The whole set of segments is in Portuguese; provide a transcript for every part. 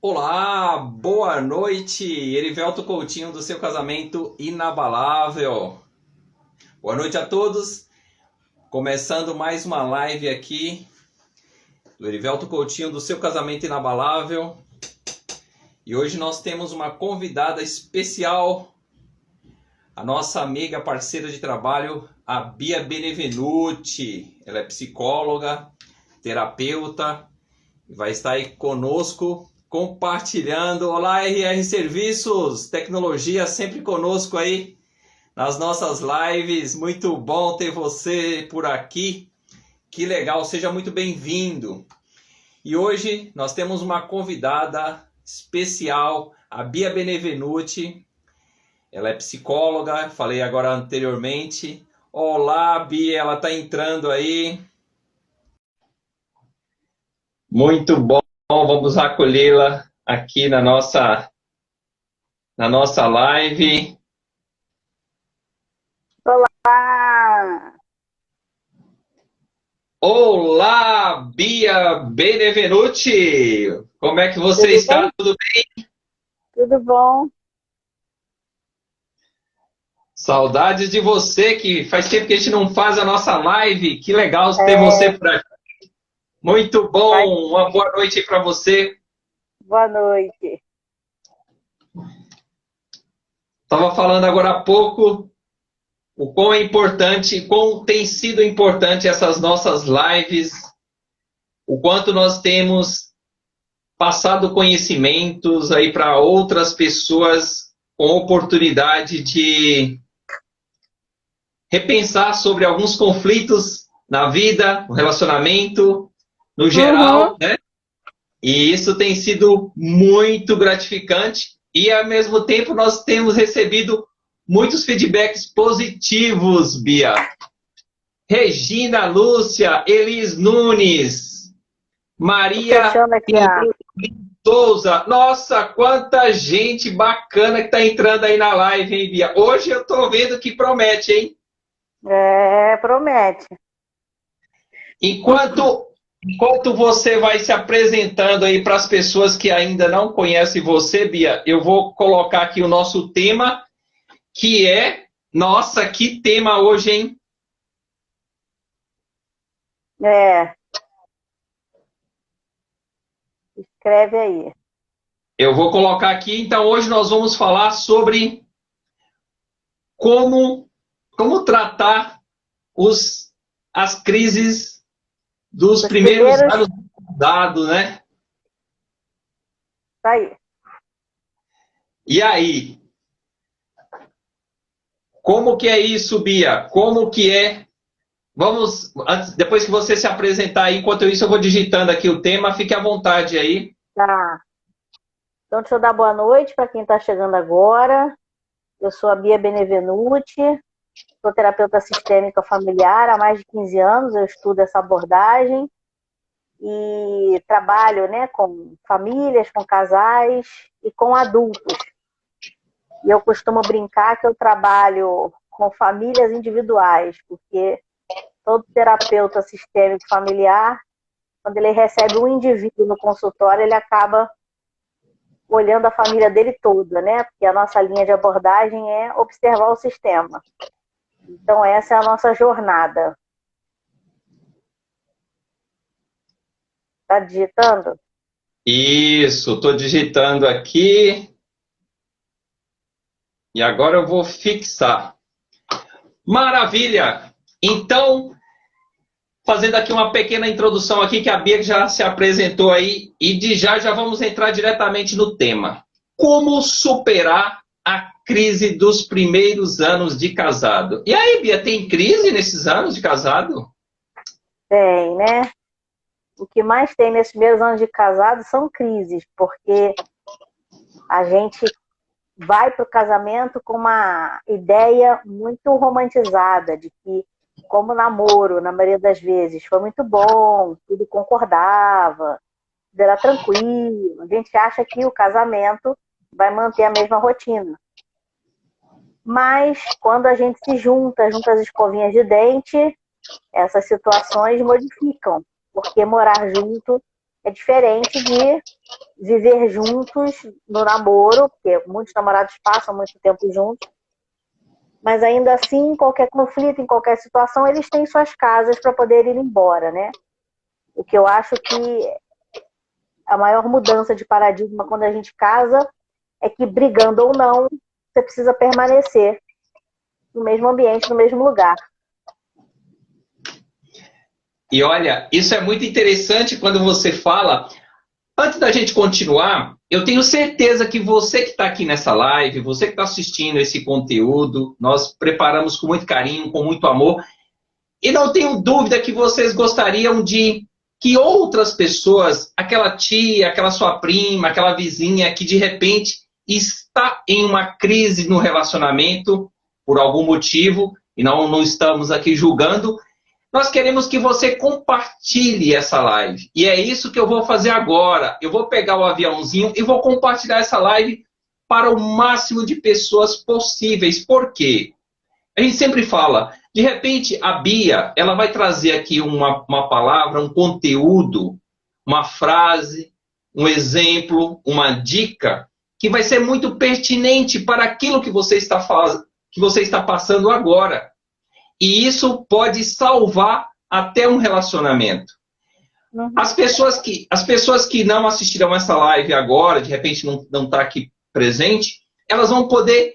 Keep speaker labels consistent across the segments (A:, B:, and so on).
A: Olá, boa noite, Erivelto Coutinho do seu casamento inabalável. Boa noite a todos, começando mais uma live aqui do Erivelto Coutinho do seu casamento inabalável. E hoje nós temos uma convidada especial, a nossa amiga parceira de trabalho, a Bia Benevenuti. Ela é psicóloga, terapeuta, vai estar aí conosco compartilhando. Olá, RR Serviços, tecnologia sempre conosco aí nas nossas lives. Muito bom ter você por aqui. Que legal, seja muito bem-vindo. E hoje nós temos uma convidada especial, a Bia Benevenuti. Ela é psicóloga, falei agora anteriormente. Olá, Bia, ela está entrando aí. Muito bom, vamos acolhê-la aqui na nossa live.
B: Olá!
A: Olá, Bia Benevenuti! Como é que você
B: Tudo
A: está?
B: bem?
A: Tudo bem?
B: Tudo bom?
A: Saudades de você, que faz tempo que a gente não faz a nossa live. Que legal ter você
B: É,
A: por aqui. Muito
B: vai-
A: bom, uma boa noite para você.
B: Boa noite.
A: Estava falando agora há pouco o quão é importante, quão tem sido importante essas nossas lives, o quanto nós temos passado conhecimentos aí para outras pessoas com oportunidade de repensar sobre alguns conflitos na vida, no relacionamento, no
B: Uhum.
A: geral, né? E isso tem sido muito gratificante e, ao mesmo tempo, nós temos recebido muitos feedbacks positivos, Bia. Regina Lúcia, Elis Nunes,
B: Tô
A: Maria
B: fechando aqui a.
A: Souza. Nossa, quanta gente bacana que está entrando aí na live, hein, Bia? Hoje eu tô vendo que promete, hein?
B: Promete.
A: Enquanto você vai se apresentando aí para as pessoas que ainda não conhecem você, Bia, eu vou colocar aqui o nosso tema, que é... Nossa, que tema hoje, hein?
B: É, escreve aí.
A: Eu vou colocar aqui, então hoje nós vamos falar sobre como, como tratar as crises dos
B: Os
A: primeiros
B: primeiros.
A: anos dado, né?
B: Tá aí.
A: E aí, como que é isso, Bia? Como que é? Vamos, depois que você se apresentar aí, enquanto isso eu vou digitando aqui o tema, fique à vontade aí.
B: Tá. Então, deixa eu dar boa noite para quem está chegando agora. Eu sou a Bia Benevenuti, sou terapeuta sistêmica familiar há mais de 15 anos. Eu estudo essa abordagem e trabalho, né, com famílias, com casais e com adultos. E eu costumo brincar que eu trabalho com famílias individuais, porque todo terapeuta sistêmico familiar, quando ele recebe um indivíduo no consultório, ele acaba olhando a família dele toda, né? Porque a nossa linha de abordagem é observar o sistema. Então, essa é a nossa jornada. Tá digitando?
A: Isso, estou digitando aqui e agora eu vou fixar. Maravilha! Então, fazendo aqui uma pequena introdução aqui, que a Bia já se apresentou aí, e de já vamos entrar diretamente no tema. Como superar a crise dos primeiros anos de casado? E aí, Bia, tem crise nesses anos de casado?
B: Tem, né? O que mais tem nesses primeiros anos de casado são crises, porque a gente vai para o casamento com uma ideia muito romantizada de que, como namoro, na maioria das vezes, foi muito bom, tudo concordava, tudo era tranquilo. A gente acha que o casamento vai manter a mesma rotina. Mas, quando a gente se junta as escovinhas de dente, essas situações modificam, porque morar junto é diferente de viver juntos no namoro, porque muitos namorados passam muito tempo juntos, mas ainda assim, em qualquer conflito, em qualquer situação, eles têm suas casas para poder ir embora, né? O que eu acho que a maior mudança de paradigma quando a gente casa é que, brigando ou não, você precisa permanecer no mesmo ambiente, no mesmo lugar.
A: E olha, isso é muito interessante quando você fala. Antes da gente continuar, eu tenho certeza que você que está aqui nessa live, você que está assistindo esse conteúdo, nós preparamos com muito carinho, com muito amor. E não tenho dúvida que vocês gostariam de que outras pessoas, aquela tia, aquela sua prima, aquela vizinha que de repente está em uma crise no relacionamento, por algum motivo, e não estamos aqui julgando, nós queremos que você compartilhe essa live. E é isso que eu vou fazer agora. Eu vou pegar o aviãozinho e vou compartilhar essa live para o máximo de pessoas possíveis. Por quê? A gente sempre fala, de repente a Bia, ela vai trazer aqui uma palavra, um conteúdo, uma frase, um exemplo, uma dica, que vai ser muito pertinente para aquilo que você está passando agora. E isso pode salvar até um relacionamento. Uhum. As pessoas que não assistirão essa live agora, de repente não está aqui presente, elas vão poder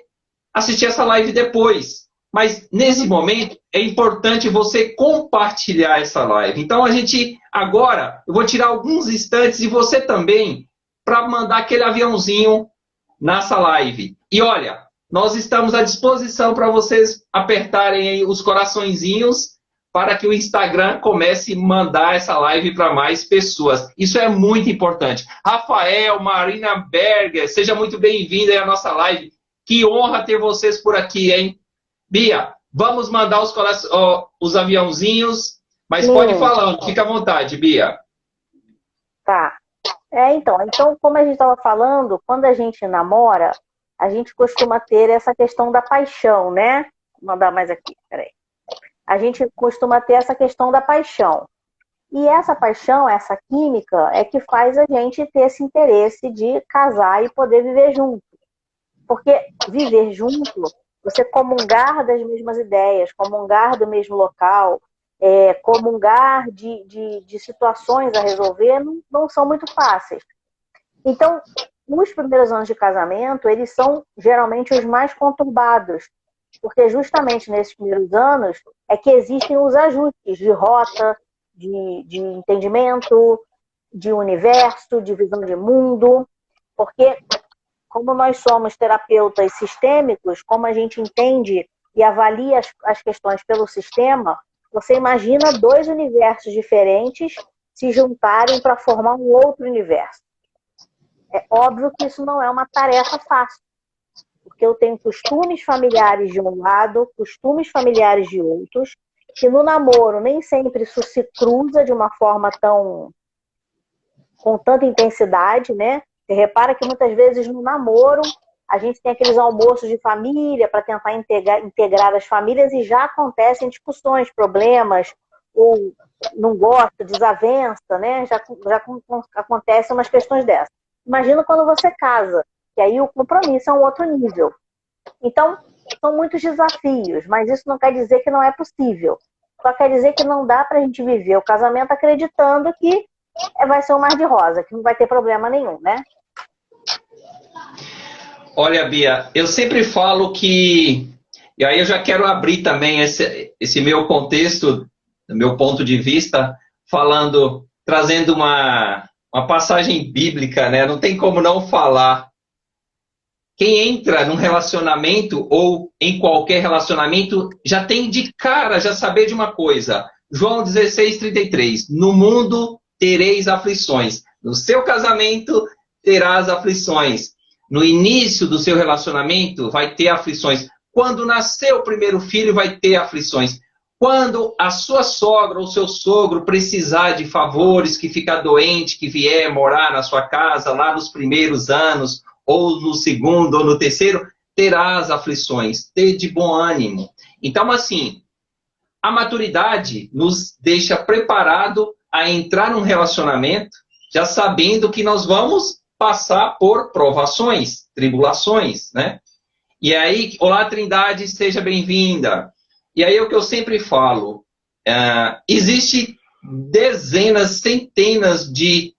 A: assistir essa live depois. Mas nesse momento é importante você compartilhar essa live. Então agora, eu vou tirar alguns instantes e você também, para mandar aquele aviãozinho nessa live. E olha, nós estamos à disposição para vocês apertarem aí os coraçõezinhos para que o Instagram comece a mandar essa live para mais pessoas. Isso é muito importante. Rafael, Marina Berger, seja muito bem-vinda aí à nossa live. Que honra ter vocês por aqui, hein? Bia, vamos mandar os aviãozinhos, mas pode ir falando, fica à vontade, Bia.
B: Tá. Então, como a gente estava falando, quando a gente namora, a gente costuma ter essa questão da paixão, né? Vou mandar mais aqui, peraí. A gente costuma ter essa questão da paixão. E essa paixão, essa química, é que faz a gente ter esse interesse de casar e poder viver junto. Porque viver junto, você comungar das mesmas ideias, comungar do mesmo local, comungar de situações a resolver, não são muito fáceis. Então, os primeiros anos de casamento, eles são geralmente os mais conturbados, porque justamente nesses primeiros anos é que existem os ajustes de rota, de entendimento, de universo, de visão de mundo, porque como nós somos terapeutas sistêmicos, como a gente entende e avalia as questões pelo sistema, você imagina dois universos diferentes se juntarem para formar um outro universo. É óbvio que isso não é uma tarefa fácil, porque eu tenho costumes familiares de um lado, costumes familiares de outros, que no namoro nem sempre isso se cruza de uma forma com tanta intensidade, né? Você repara que muitas vezes no namoro a gente tem aqueles almoços de família para tentar integrar as famílias e já acontecem discussões, problemas, ou não gosto, desavença, né? Já acontecem umas questões dessas. Imagina quando você casa, que aí o compromisso é um outro nível. Então, são muitos desafios, mas isso não quer dizer que não é possível. Só quer dizer que não dá para a gente viver o casamento acreditando que vai ser um mar de rosa, que não vai ter problema nenhum, né?
A: Olha, Bia, eu sempre falo que... E aí eu já quero abrir também esse meu contexto, meu ponto de vista, trazendo uma passagem bíblica, né? Não tem como não falar. Quem entra num relacionamento ou em qualquer relacionamento já tem de cara, já saber de uma coisa. João 16:33. No mundo tereis aflições. No seu casamento terás aflições. No início do seu relacionamento vai ter aflições. Quando nascer o primeiro filho vai ter aflições. Quando a sua sogra ou seu sogro precisar de favores, que ficar doente, que vier morar na sua casa lá nos primeiros anos, ou no segundo, ou no terceiro, terás aflições. Ter de bom ânimo. Então, assim, a maturidade nos deixa preparado a entrar num relacionamento já sabendo que nós vamos passar por provações, tribulações, né? E aí, olá Trindade, seja bem-vinda. E aí o que eu sempre falo, existe dezenas, centenas de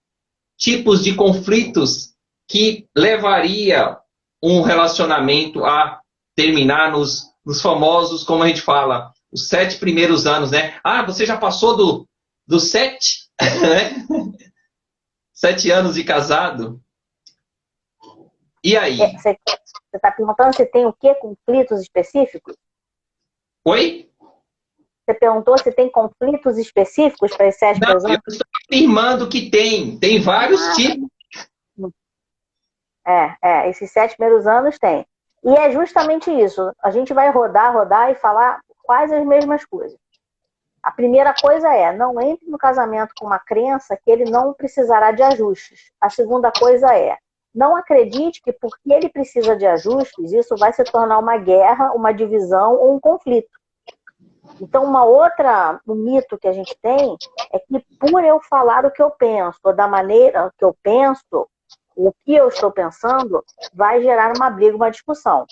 A: tipos de conflitos que levaria um relacionamento a terminar nos famosos, como a gente fala, os 7 primeiros anos, né? Ah, você já passou do 7, né? 7 anos de casado. E aí?
B: Você está perguntando se tem o quê? Conflitos específicos?
A: Oi?
B: Você perguntou se tem conflitos específicos para esses 7 primeiros anos?
A: Eu estou afirmando que tem vários tipos.
B: Esses 7 primeiros anos tem. E é justamente isso. A gente vai rodar e falar quase as mesmas coisas. A primeira coisa é, não entre no casamento com uma crença que ele não precisará de ajustes. A segunda coisa é, não acredite que porque ele precisa de ajustes, isso vai se tornar uma guerra, uma divisão ou um conflito. Então, um mito que a gente tem é que por eu falar o que eu penso, ou da maneira que eu penso, o que eu estou pensando, vai gerar uma briga, uma discussão.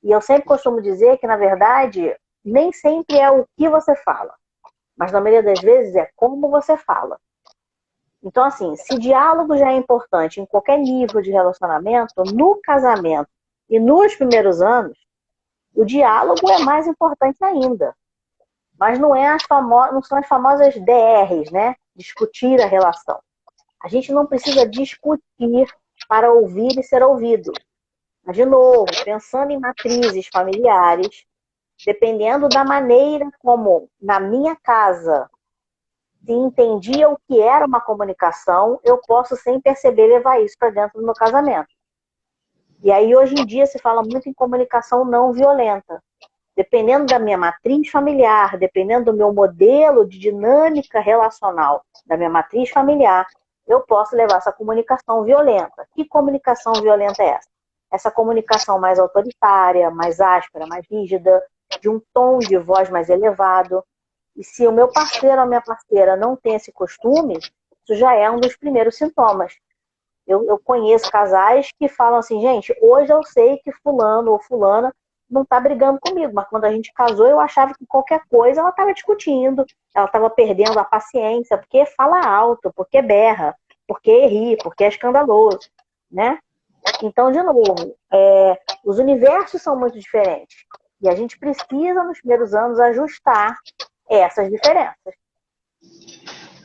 B: E eu sempre costumo dizer que, na verdade, nem sempre é o que você fala, mas na maioria das vezes é como você fala. Então, assim, se diálogo já é importante em qualquer nível de relacionamento, no casamento e nos primeiros anos, o diálogo é mais importante ainda. Mas não são as famosas DRs, né? Discutir a relação. A gente não precisa discutir para ouvir e ser ouvido. Mas, de novo, pensando em matrizes familiares, dependendo da maneira como, na minha casa, se entendia o que era uma comunicação, eu posso, sem perceber, levar isso para dentro do meu casamento. E aí, hoje em dia, se fala muito em comunicação não violenta. Dependendo da minha matriz familiar, dependendo do meu modelo de dinâmica relacional da minha matriz familiar, eu posso levar essa comunicação violenta. Que comunicação violenta é essa? Essa comunicação mais autoritária, mais áspera, mais rígida, de um tom de voz mais elevado. E se o meu parceiro ou a minha parceira não tem esse costume, isso já é um dos primeiros sintomas. Eu conheço casais que falam assim, gente, hoje eu sei que fulano ou fulana não está brigando comigo, mas quando a gente casou eu achava que qualquer coisa ela estava discutindo, ela estava perdendo a paciência, porque fala alto, porque berra, porque ri, porque é escandaloso, né? Então, de novo, os universos são muito diferentes e a gente precisa nos primeiros anos ajustar essas diferenças.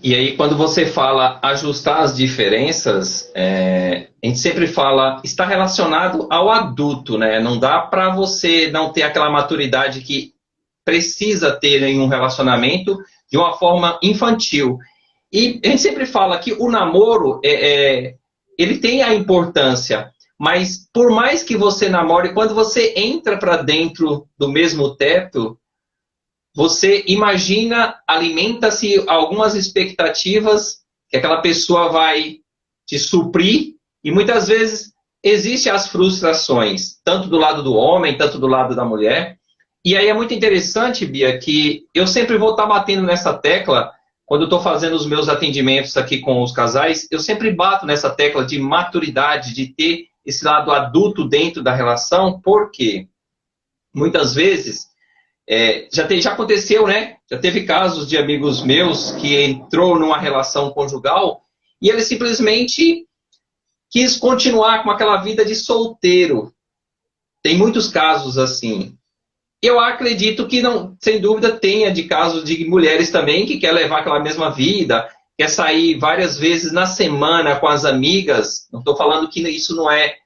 A: E aí, quando você fala ajustar as diferenças, a gente sempre fala, está relacionado ao adulto, né? Não dá para você não ter aquela maturidade que precisa ter em um relacionamento de uma forma infantil. E a gente sempre fala que o namoro, ele tem a importância, mas por mais que você namore, quando você entra para dentro do mesmo teto, você imagina, alimenta-se algumas expectativas que aquela pessoa vai te suprir e muitas vezes existem as frustrações, tanto do lado do homem, tanto do lado da mulher. E aí é muito interessante, Bia, que eu sempre vou estar batendo nessa tecla, quando eu estou fazendo os meus atendimentos aqui com os casais, eu sempre bato nessa tecla de maturidade, de ter esse lado adulto dentro da relação, porque muitas vezes já aconteceu, né? Já teve casos de amigos meus que entrou numa relação conjugal e ele simplesmente quis continuar com aquela vida de solteiro. Tem muitos casos assim. Eu acredito que não, sem dúvida, tenha de casos de mulheres também que quer levar aquela mesma vida, quer sair várias vezes na semana com as amigas. Não estou falando que isso não é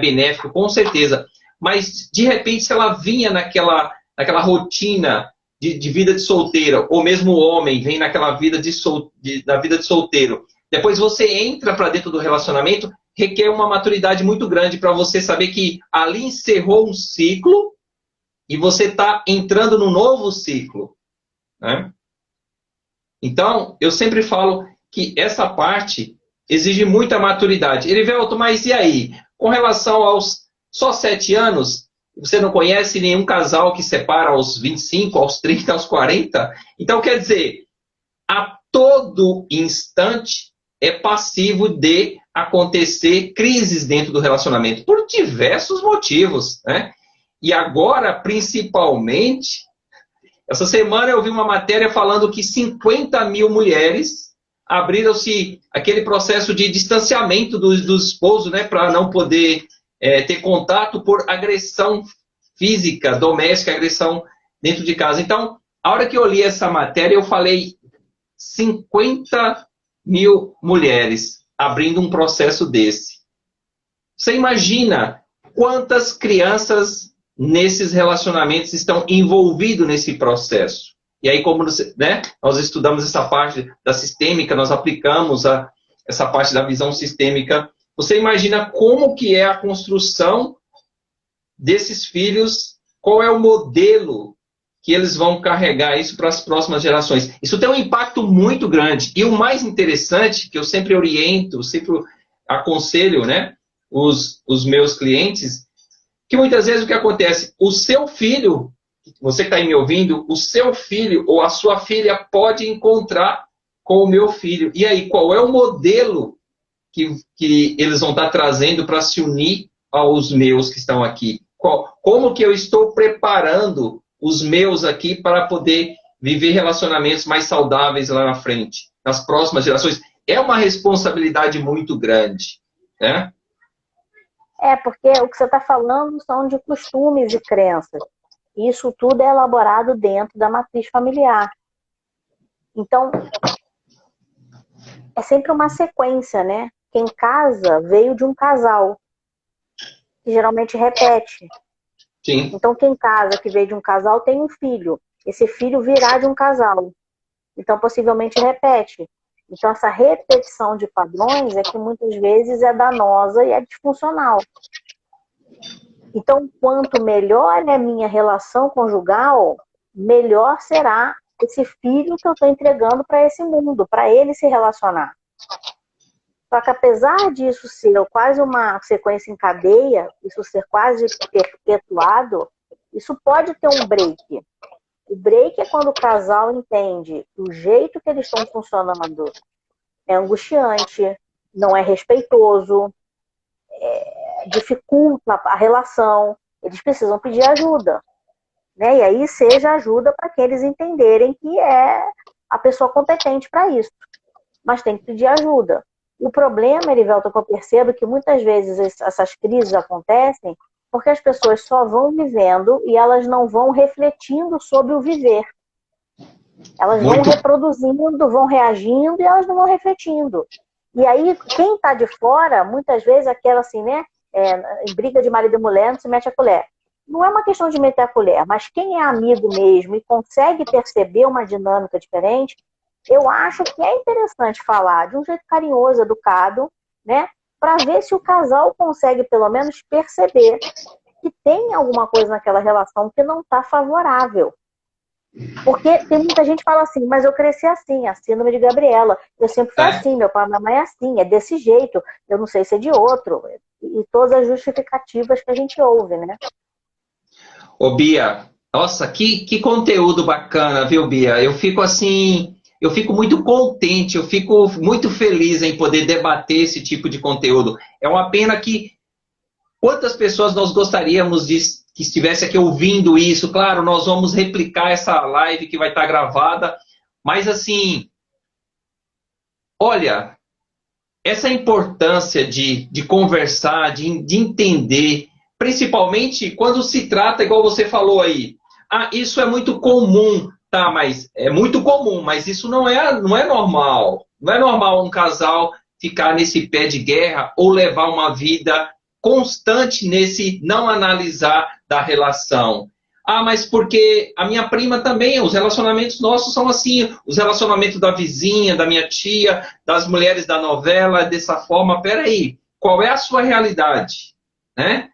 A: benéfico, com certeza. Mas, de repente, se ela vinha naquela rotina de vida de solteira, ou mesmo o homem vem naquela vida da vida de solteiro, depois você entra para dentro do relacionamento, requer uma maturidade muito grande para você saber que ali encerrou um ciclo e você está entrando num novo ciclo, né? Então, eu sempre falo que essa parte exige muita maturidade. Erivelto, mas e aí? Com relação aos só 7 anos, você não conhece nenhum casal que separa aos 25, aos 30, aos 40? Então, quer dizer, a todo instante é passivo de acontecer crises dentro do relacionamento, por diversos motivos, né? E agora, principalmente, essa semana eu vi uma matéria falando que 50 mil mulheres abriram-se aquele processo de distanciamento do esposo, né, para não poder ter contato por agressão física, doméstica, agressão dentro de casa. Então, a hora que eu li essa matéria, eu falei 50 mil mulheres abrindo um processo desse. Você imagina quantas crianças nesses relacionamentos estão envolvidos nesse processo? E aí, como né, nós estudamos essa parte da sistêmica, nós aplicamos essa parte da visão sistêmica. Você imagina como que é a construção desses filhos, qual é o modelo que eles vão carregar isso para as próximas gerações. Isso tem um impacto muito grande. E o mais interessante, que eu sempre oriento, sempre aconselho, né, os meus clientes, que muitas vezes o que acontece, o seu filho, você que está aí me ouvindo, o seu filho ou a sua filha pode encontrar com o meu filho. E aí, qual é o modelo que eles vão estar trazendo para se unir aos meus que estão aqui? Como que eu estou preparando os meus aqui para poder viver relacionamentos mais saudáveis lá na frente, nas próximas gerações? É uma responsabilidade muito grande, né?
B: Porque o que você está falando são de costumes e crenças. Isso tudo é elaborado dentro da matriz familiar. Então, é sempre uma sequência, né? Quem casa veio de um casal, que geralmente repete.
A: Sim.
B: Então, quem casa que veio de um casal tem um filho. Esse filho virá de um casal. Então, possivelmente repete. Então, essa repetição de padrões é que muitas vezes é danosa e é disfuncional. Então, quanto melhor é a minha relação conjugal, melhor será esse filho que eu estou entregando para esse mundo, para ele se relacionar. Só que apesar disso ser quase uma sequência em cadeia, isso ser quase perpetuado, isso pode ter um break. O break é quando o casal entende que o jeito que eles estão funcionando é angustiante, não é respeitoso, dificulta a relação, eles precisam pedir ajuda. Né? E aí seja ajuda para que eles entenderem que é a pessoa competente para isso. Mas tem que pedir ajuda. O problema, Erivelton, que eu percebo é que muitas vezes essas crises acontecem porque as pessoas só vão vivendo e elas não vão refletindo sobre o viver. Elas vão reproduzindo, vão reagindo e elas não vão refletindo. E aí, quem está de fora, muitas vezes, aquela assim, né? Em briga de marido e mulher, não se mete a colher. Não é uma questão de meter a colher, mas quem é amigo mesmo e consegue perceber uma dinâmica diferente, eu acho que é interessante falar de um jeito carinhoso, educado, né? Para ver se o casal consegue, pelo menos, perceber que tem alguma coisa naquela relação que não está favorável. Porque tem muita gente que fala assim, mas eu cresci assim, a síndrome de Gabriela. Eu sempre fui assim, meu pai e minha mãe é assim, é desse jeito. Eu não sei se é de outro. E todas as justificativas que a gente ouve, né?
A: Ô, Bia, nossa, que conteúdo bacana, viu, Bia? Eu fico assim, eu fico muito contente, eu fico muito feliz em poder debater esse tipo de conteúdo. É uma pena que quantas pessoas nós gostaríamos que estivesse aqui ouvindo isso. Claro, nós vamos replicar essa live que vai estar gravada, mas assim, olha, essa importância de conversar, de entender, principalmente quando se trata, igual você falou aí, isso é muito comum, tá, mas é muito comum, mas isso não é normal. Não é normal um casal ficar nesse pé de guerra ou levar uma vida constante nesse não analisar da relação. Mas porque a minha prima também, os relacionamentos nossos são assim, os relacionamentos da vizinha, da minha tia, das mulheres da novela, dessa forma. Peraí, qual é a sua realidade? Né?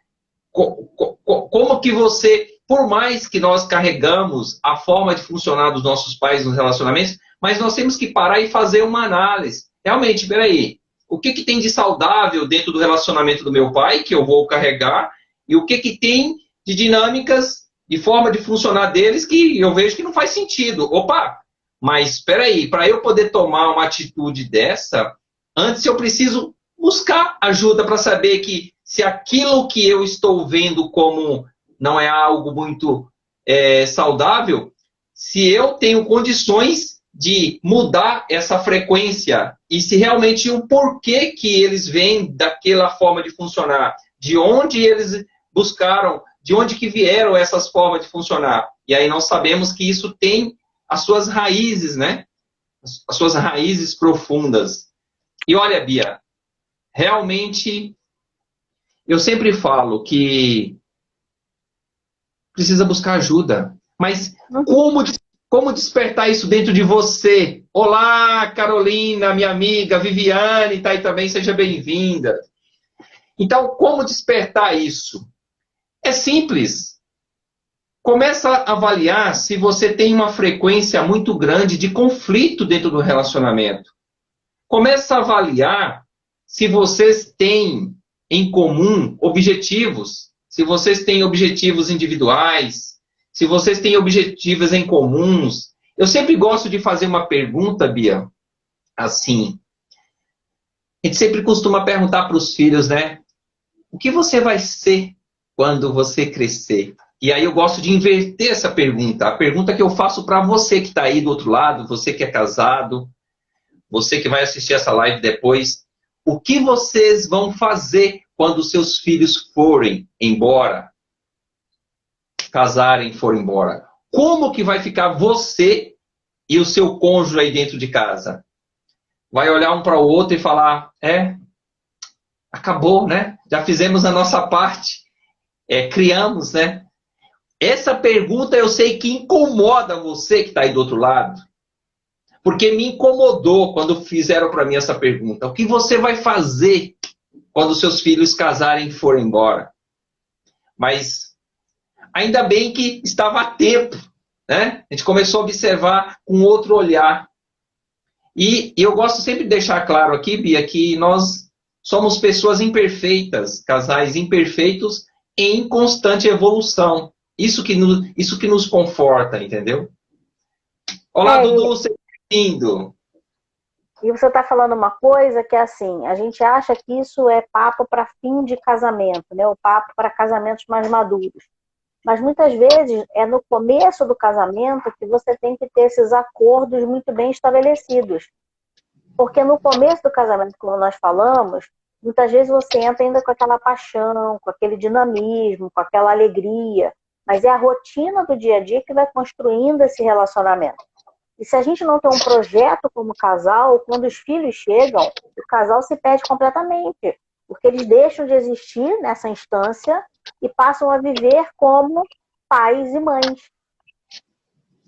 A: Como que você, por mais que nós carregamos a forma de funcionar dos nossos pais nos relacionamentos, mas nós temos que parar e fazer uma análise. Realmente, peraí, o que tem de saudável dentro do relacionamento do meu pai, que eu vou carregar, e o que tem de dinâmicas, de forma de funcionar deles, que eu vejo que não faz sentido. Opa, mas espera aí, para eu poder tomar uma atitude dessa, Antes eu preciso buscar ajuda para saber que se aquilo que eu estou vendo como não é algo muito saudável, se eu tenho condições de mudar essa frequência e se realmente o porquê que eles vêm daquela forma de funcionar, de onde eles buscaram, de onde que vieram essas formas de funcionar. E aí nós sabemos que isso tem as suas raízes, né? As suas raízes profundas. E olha, Bia, realmente eu sempre falo que precisa buscar ajuda. Mas como despertar isso dentro de você? Olá, Carolina, minha amiga, Viviane, está aí também, seja bem-vinda. Então, como despertar isso? É simples. Começa a avaliar se você tem uma frequência muito grande de conflito dentro do relacionamento. Começa a avaliar se vocês têm em comum objetivos, se vocês têm objetivos individuais, se vocês têm objetivos em comuns. Eu sempre gosto de fazer uma pergunta, Bia, assim. A gente sempre costuma perguntar para os filhos, né? O que você vai ser quando você crescer? E aí eu gosto de inverter essa pergunta. A pergunta que eu faço para você que está aí do outro lado, você que é casado, você que vai assistir essa live depois, o que vocês vão fazer quando seus filhos forem embora? Casarem, forem embora. Como que vai ficar você e o seu cônjuge aí dentro de casa? Vai olhar um para o outro e falar, acabou, né? Já fizemos a nossa parte. Criamos, né? Essa pergunta eu sei que incomoda você que está aí do outro lado. Porque me incomodou quando fizeram para mim essa pergunta. O que você vai fazer quando seus filhos casarem e forem embora? Mas ainda bem que estava a tempo, né? A gente começou a observar com outro olhar. E eu gosto sempre de deixar claro aqui, Bia, que nós somos pessoas imperfeitas, casais imperfeitos em constante evolução. Isso que nos conforta, entendeu? Olá, Dudu, seja bem-vindo.
B: E você está falando uma coisa que é assim, a gente acha que isso é papo para fim de casamento, né? O papo para casamentos mais maduros. Mas muitas vezes é no começo do casamento que você tem que ter esses acordos muito bem estabelecidos. Porque no começo do casamento, como nós falamos, muitas vezes você entra ainda com aquela paixão, com aquele dinamismo, com aquela alegria. Mas é a rotina do dia a dia que vai construindo esse relacionamento. E se a gente não tem um projeto como casal, quando os filhos chegam, o casal se perde completamente. Porque eles deixam de existir nessa instância e passam a viver como pais e mães.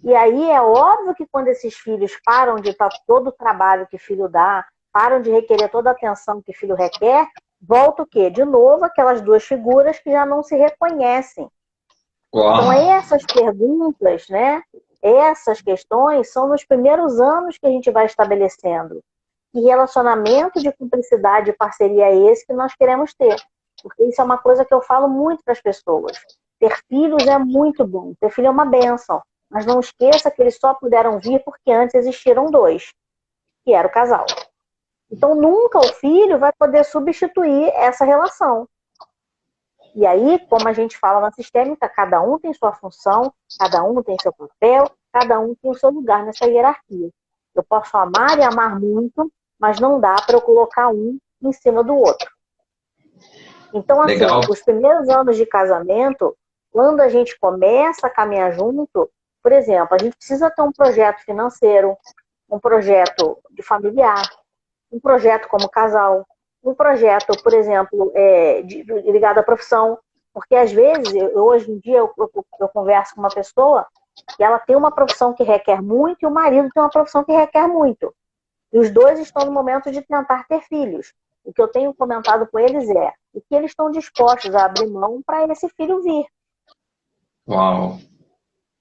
B: E aí é óbvio que quando esses filhos param de dar todo o trabalho que filho dá, param de requerer toda a atenção que filho requer, volta o quê? De novo aquelas duas figuras que já não se reconhecem.
A: Uau.
B: Então essas perguntas, né? Essas questões são nos primeiros anos que a gente vai estabelecendo. Que relacionamento de cumplicidade e parceria é esse que nós queremos ter? Porque isso é uma coisa que eu falo muito para as pessoas. Ter filhos é muito bom. Ter filho é uma bênção. Mas não esqueça que eles só puderam vir porque antes existiram dois, que era o casal. Então nunca o filho vai poder substituir essa relação. E aí, como a gente fala na sistêmica, cada um tem sua função, cada um tem seu papel, cada um tem o seu lugar nessa hierarquia. Eu posso amar e amar muito, mas não dá para eu colocar um em cima do outro. Então, assim,
A: Legal.
B: Os primeiros anos de casamento, quando a gente começa a caminhar junto, por exemplo, a gente precisa ter um projeto financeiro, um projeto de familiar, um projeto como casal, um projeto, por exemplo, ligado à profissão. Porque, às vezes, hoje em dia, eu converso com uma pessoa que ela tem uma profissão que requer muito e o marido tem uma profissão que requer muito. E os dois estão no momento de tentar ter filhos. O que eu tenho comentado com eles é o que eles estão dispostos a abrir mão para esse filho vir.
A: Uau.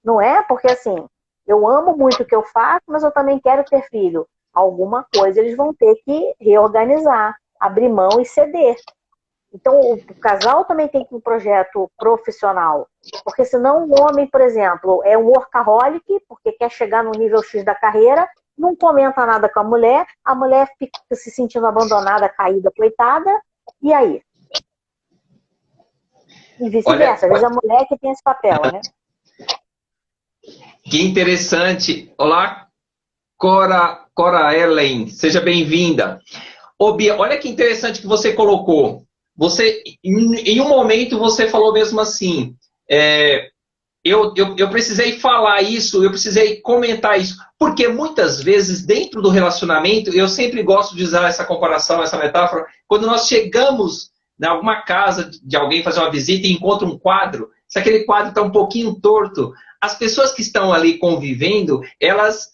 B: Não é? Porque, assim, eu amo muito o que eu faço, mas eu também quero ter filho. Alguma coisa eles vão ter que reorganizar, abrir mão e ceder. Então, o casal também tem que ter um projeto profissional. Porque senão o homem, por exemplo, é um workaholic, porque quer chegar no nível X da carreira, não comenta nada com a mulher fica se sentindo abandonada, caída, coitada, e aí? E vice-versa, às vezes a mulher que tem esse papel, né?
A: Que interessante. Olá, Cora Ellen, seja bem-vinda. Ô, Bia, olha que interessante que você colocou. Você, em um momento, você falou mesmo assim, eu precisei falar isso, eu precisei comentar isso, porque muitas vezes, dentro do relacionamento, eu sempre gosto de usar essa comparação, essa metáfora, quando nós chegamos em alguma casa de alguém fazer uma visita e encontra um quadro, se aquele quadro está um pouquinho torto, as pessoas que estão ali convivendo, elas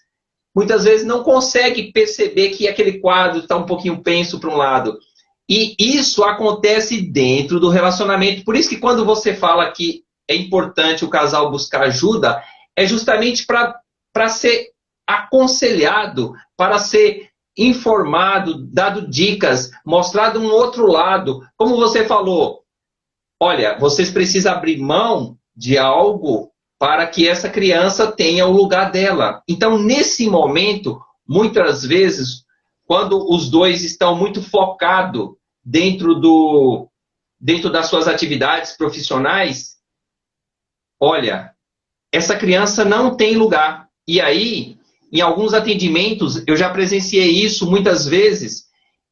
A: muitas vezes não conseguem perceber que aquele quadro está um pouquinho penso para um lado. E isso acontece dentro do relacionamento. Por isso que quando você fala que é importante o casal buscar ajuda, é justamente para ser aconselhado, para ser informado, dado dicas, mostrado um outro lado. Como você falou, olha, vocês precisam abrir mão de algo para que essa criança tenha o lugar dela. Então, nesse momento, muitas vezes, quando os dois estão muito focados dentro das suas atividades profissionais, olha, essa criança não tem lugar. E aí, em alguns atendimentos, eu já presenciei isso muitas vezes,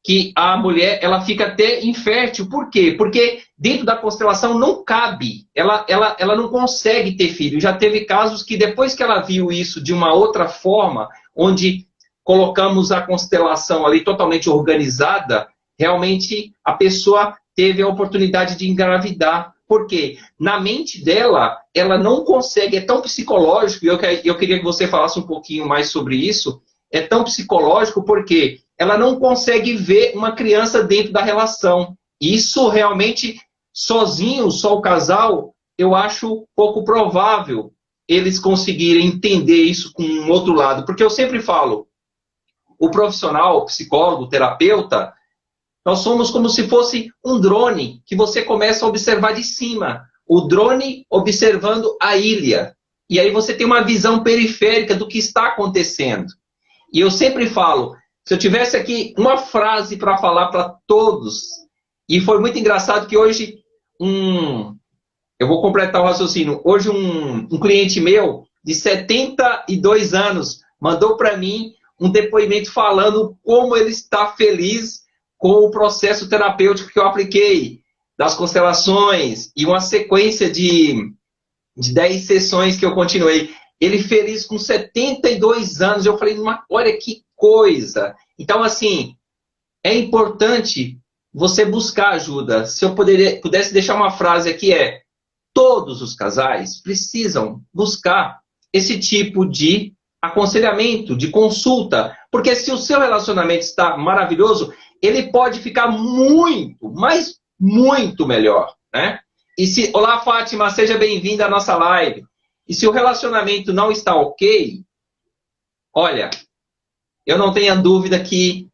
A: que a mulher ela fica até infértil. Por quê? Porque dentro da constelação não cabe, ela não consegue ter filho. Já teve casos que depois que ela viu isso de uma outra forma, onde colocamos a constelação ali totalmente organizada, realmente a pessoa teve a oportunidade de engravidar. Por quê? Na mente dela, ela não consegue, é tão psicológico, e eu queria que você falasse um pouquinho mais sobre isso, é tão psicológico porque ela não consegue ver uma criança dentro da relação. Isso realmente, sozinho, só o casal, eu acho pouco provável eles conseguirem entender isso com um outro lado. Porque eu sempre falo, o profissional, o psicólogo, o terapeuta, nós somos como se fosse um drone que você começa a observar de cima. O drone observando a ilha. E aí você tem uma visão periférica do que está acontecendo. E eu sempre falo, se eu tivesse aqui uma frase para falar para todos, e foi muito engraçado que hoje, eu vou completar o raciocínio, hoje um cliente meu, de 72 anos, mandou para mim um depoimento falando como ele está feliz com o processo terapêutico que eu apliquei, das constelações, e uma sequência de 10 sessões que eu continuei. Ele feliz com 72 anos. Eu falei, olha que coisa. Então, assim, é importante você buscar ajuda. Se eu pudesse deixar uma frase aqui todos os casais precisam buscar esse tipo de aconselhamento, de consulta. Porque se o seu relacionamento está maravilhoso, ele pode ficar muito, mas muito melhor, né? Olá, Fátima, seja bem-vinda à nossa live. E se o relacionamento não está ok, olha, eu não tenho dúvida que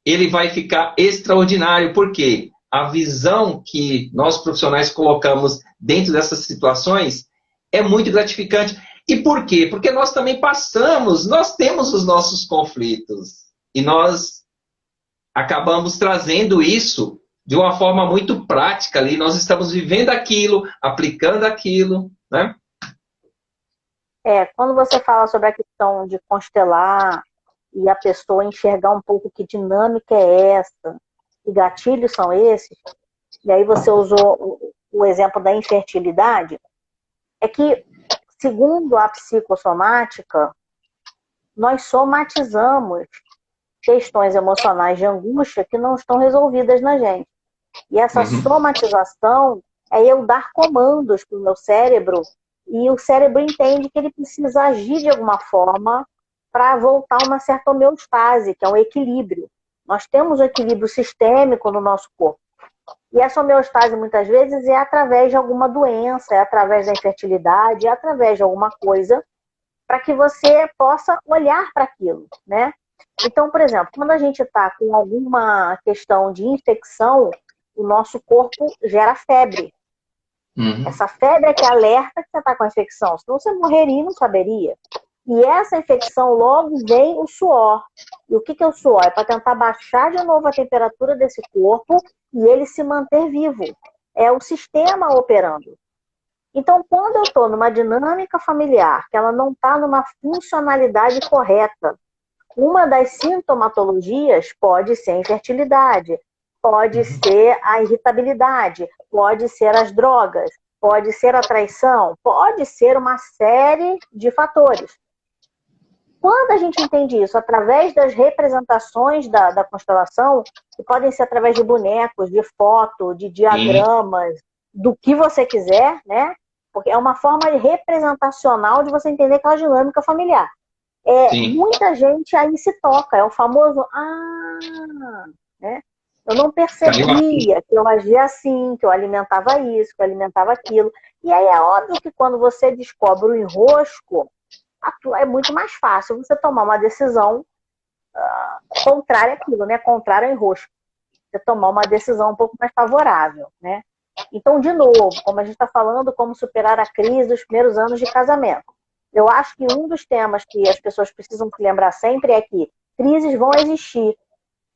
A: ele vai ficar extraordinário, porque a visão que nós profissionais colocamos dentro dessas situações é muito gratificante. E por quê? Porque nós também nós temos os nossos conflitos. E nós acabamos trazendo isso de uma forma muito prática ali. Nós estamos vivendo aquilo, aplicando aquilo, né?
B: Quando você fala sobre a questão de constelar e a pessoa enxergar um pouco que dinâmica é essa, que gatilhos são esses, e aí você usou o exemplo da infertilidade, é que, segundo a psicossomática, nós somatizamos questões emocionais de angústia que não estão resolvidas na gente. E essa somatização é eu dar comandos para o meu cérebro e o cérebro entende que ele precisa agir de alguma forma para voltar a uma certa homeostase, que é um equilíbrio. Nós temos um equilíbrio sistêmico no nosso corpo. E essa homeostase, muitas vezes, é através de alguma doença, é através da infertilidade, é através de alguma coisa, para que você possa olhar para aquilo, né? Então, por exemplo, quando a gente está com alguma questão de infecção, o nosso corpo gera febre. Essa febre é que alerta que você está com a infecção, senão você morreria e não saberia. E essa infecção logo vem o suor. E o que é o suor? É para tentar baixar de novo a temperatura desse corpo e ele se manter vivo. É o sistema operando. Então, quando eu estou numa dinâmica familiar, que ela não está numa funcionalidade correta, uma das sintomatologias pode ser a infertilidade, pode ser a irritabilidade, pode ser as drogas, pode ser a traição, pode ser uma série de fatores. Quando a gente entende isso através das representações da constelação, que podem ser através de bonecos, de foto, de diagramas, do que você quiser, né? Porque é uma forma representacional de você entender aquela dinâmica familiar. Muita gente aí se toca, é o famoso né? Eu não percebia que eu agia assim, que eu alimentava isso, que eu alimentava aquilo. E aí é óbvio que quando você descobre o enrosco, é muito mais fácil você tomar uma decisão contrária àquilo, né? Contrária ao enrosco. Você tomar uma decisão um pouco mais favorável, né? Então, de novo, como a gente está falando, como superar a crise dos primeiros anos de casamento. Eu acho que um dos temas que as pessoas precisam se lembrar sempre é que crises vão existir.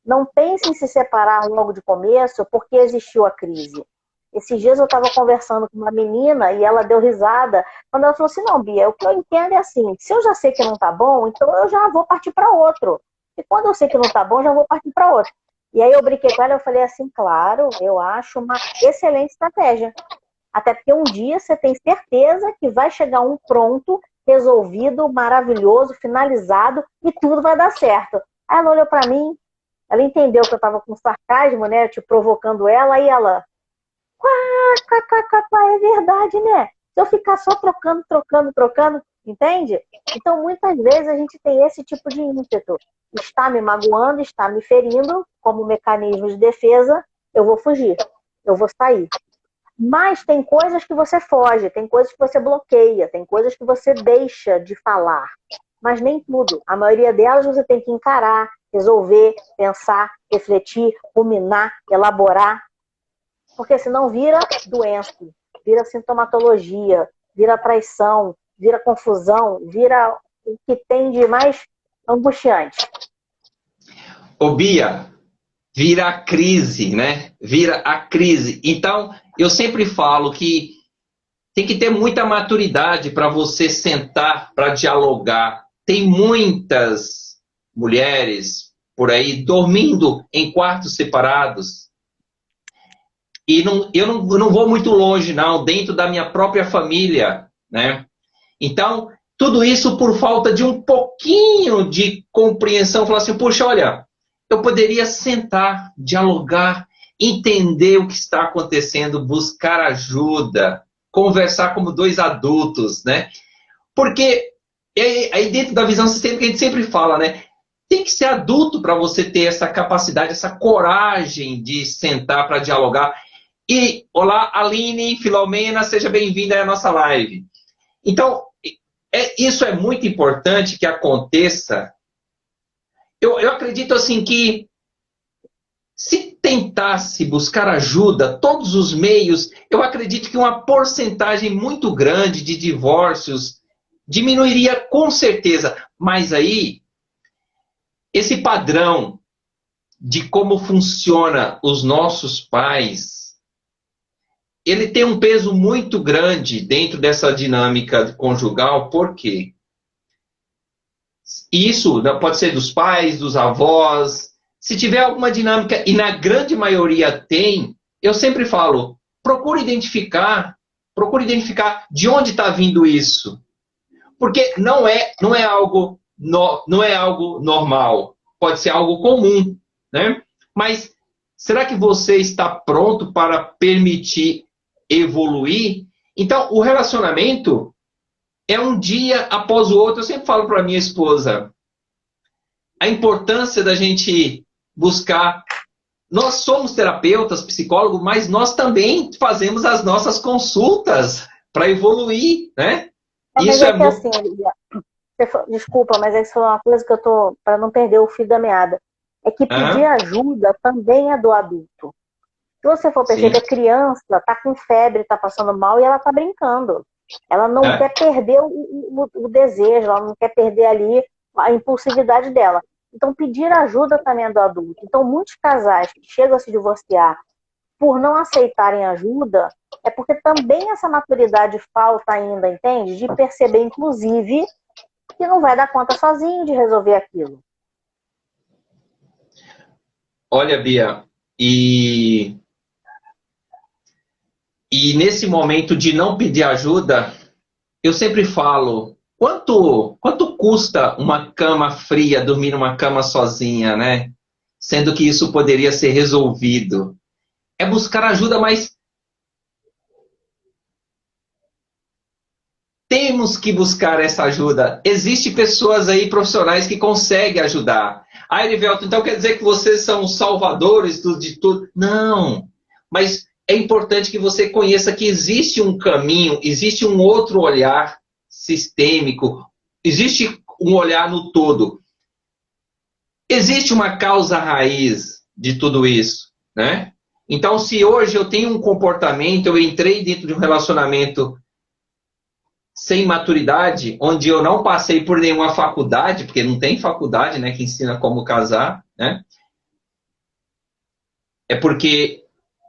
B: Não pense em se separar logo de começo porque existiu a crise. Esses dias eu estava conversando com uma menina e ela deu risada quando ela falou assim, não, Bia, o que eu entendo é assim, se eu já sei que não tá bom, então eu já vou partir para outro. E quando eu sei que não tá bom, já vou partir para outro. E aí eu brinquei com ela, eu falei assim, claro, eu acho uma excelente estratégia. Até porque um dia você tem certeza que vai chegar um pronto, resolvido, maravilhoso, finalizado e tudo vai dar certo. Aí ela olhou para mim, ela entendeu que eu estava com sarcasmo, né, te provocando ela, e ela, é verdade, né? Se eu ficar só trocando, entende? Então, muitas vezes a gente tem esse tipo de ímpeto. Está me magoando, está me ferindo, como mecanismo de defesa, eu vou fugir, eu vou sair. Mas tem coisas que você foge, tem coisas que você bloqueia, tem coisas que você deixa de falar. Mas nem tudo. A maioria delas você tem que encarar, resolver, pensar, refletir, ruminar, elaborar. Porque senão vira doença, vira sintomatologia, vira traição, vira confusão, vira o que tem de mais angustiante.
A: Ô Bia, vira a crise, né? Vira a crise. Então, eu sempre falo que tem que ter muita maturidade para você sentar para dialogar. Tem muitas mulheres por aí dormindo em quartos separados. E eu não vou muito longe, não, dentro da minha própria família, né? Então, tudo isso por falta de um pouquinho de compreensão. Falar assim, poxa, olha, eu poderia sentar, dialogar, entender o que está acontecendo, buscar ajuda, conversar como dois adultos, né? Porque aí dentro da visão sistêmica a gente sempre fala, né? Tem que ser adulto para você ter essa capacidade, essa coragem de sentar para dialogar. E, olá, Aline, Filomena, seja bem-vinda à nossa live. Então, isso é muito importante que aconteça. Eu acredito assim que se tentasse buscar ajuda, todos os meios, eu acredito que uma porcentagem muito grande de divórcios diminuiria com certeza. Mas aí, esse padrão de como funciona os nossos pais, ele tem um peso muito grande dentro dessa dinâmica conjugal, por quê? Isso pode ser dos pais, dos avós. Se tiver alguma dinâmica, e na grande maioria tem, eu sempre falo, procure identificar de onde está vindo isso. Porque não é algo normal. Pode ser algo comum, né? Mas será que você está pronto para permitir evoluir? Então, o relacionamento é um dia após o outro. Eu sempre falo para minha esposa a importância da gente buscar. Nós somos terapeutas, psicólogos, mas nós também fazemos as nossas consultas para evoluir, né?
B: Isso é muito... assim, desculpa, mas essa foi uma coisa que eu tô, para não perder o fio da meada, é que pedir ajuda também é do adulto. Se você for perceber, a criança está com febre, está passando mal e ela está brincando. Ela não quer perder o desejo, ela não quer perder ali a impulsividade dela. Então, pedir ajuda também é do adulto. Então, muitos casais que chegam a se divorciar por não aceitarem ajuda, é porque também essa maturidade falta ainda, entende? De perceber, inclusive, que não vai dar conta sozinho de resolver aquilo.
A: Olha, Bia, e nesse momento de não pedir ajuda, eu sempre falo, quanto custa uma cama fria, dormir numa cama sozinha, né? Sendo que isso poderia ser resolvido. É buscar ajuda, mas temos que buscar essa ajuda. Existem pessoas aí, profissionais, que conseguem ajudar. Ah, Erivelto, então quer dizer que vocês são os salvadores de tudo? Não, mas é importante que você conheça que existe um caminho, existe um outro olhar sistêmico, existe um olhar no todo. Existe uma causa raiz de tudo isso, né? Então, se hoje eu tenho um comportamento, eu entrei dentro de um relacionamento sem maturidade, onde eu não passei por nenhuma faculdade, porque não tem faculdade, né, que ensina como casar, né? É porque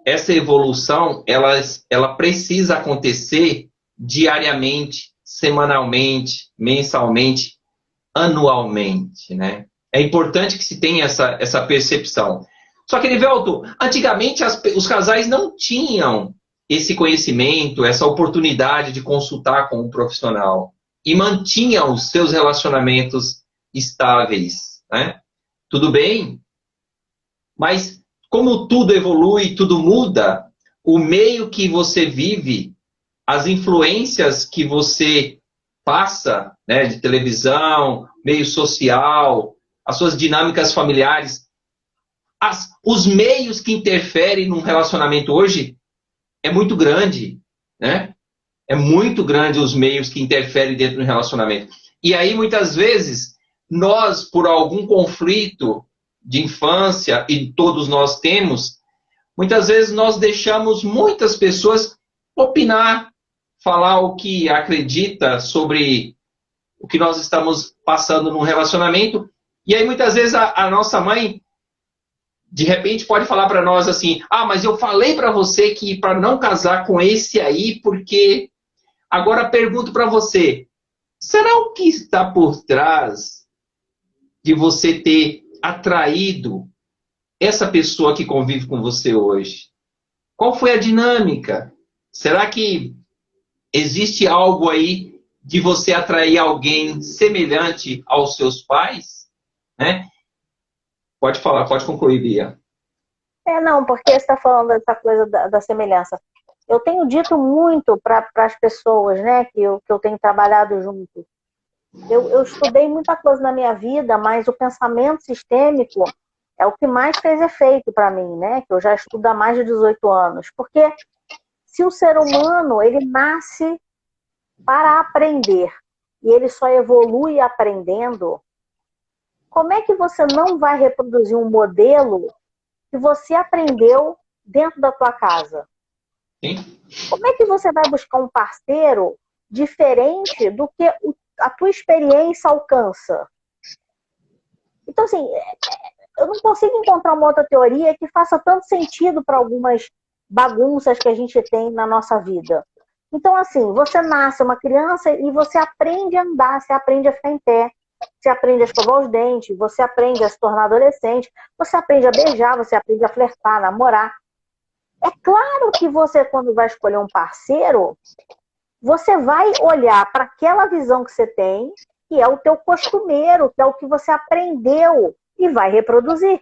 A: essa evolução, ela precisa acontecer diariamente, semanalmente, mensalmente, anualmente, né? É importante que se tenha essa percepção. Só que, Nivelto, antigamente os casais não tinham esse conhecimento, essa oportunidade de consultar com um profissional e mantinham os seus relacionamentos estáveis, né? Tudo bem, mas como tudo evolui, tudo muda, o meio que você vive, as influências que você passa, né, de televisão, meio social, as suas dinâmicas familiares, os meios que interferem num relacionamento hoje é muito grande, né? É muito grande os meios que interferem dentro do relacionamento. E aí, muitas vezes, nós, por algum conflito de infância, e todos nós temos, muitas vezes nós deixamos muitas pessoas opinar, falar o que acredita sobre o que nós estamos passando num relacionamento. E aí, muitas vezes, a nossa mãe, de repente, pode falar para nós assim, ah, mas eu falei para você que para não casar com esse aí, porque... Agora, pergunto para você, será o que está por trás de você ter atraído essa pessoa que convive com você hoje? Qual foi a dinâmica? Será que existe algo aí de você atrair alguém semelhante aos seus pais? Né? Pode falar, pode concluir, Bia.
B: Não, porque você está falando dessa coisa da semelhança. Eu tenho dito muito para as pessoas, né, que eu tenho trabalhado junto. Eu estudei muita coisa na minha vida, mas o pensamento sistêmico é o que mais fez efeito para mim, né? Que eu já estudo há mais de 18 anos. Porque se o ser humano, ele nasce para aprender e ele só evolui aprendendo, como é que você não vai reproduzir um modelo que você aprendeu dentro da tua casa?
A: Sim.
B: Como é que você vai buscar um parceiro diferente do que a tua experiência alcança? Então, assim, eu não consigo encontrar uma outra teoria que faça tanto sentido para algumas bagunças que a gente tem na nossa vida. Então, assim, você nasce uma criança e você aprende a andar, você aprende a ficar em pé, você aprende a escovar os dentes, você aprende a se tornar adolescente, você aprende a beijar, você aprende a flertar, a namorar. É claro que você, quando vai escolher um parceiro, você vai olhar para aquela visão que você tem, que é o teu costumeiro, que é o que você aprendeu e vai reproduzir.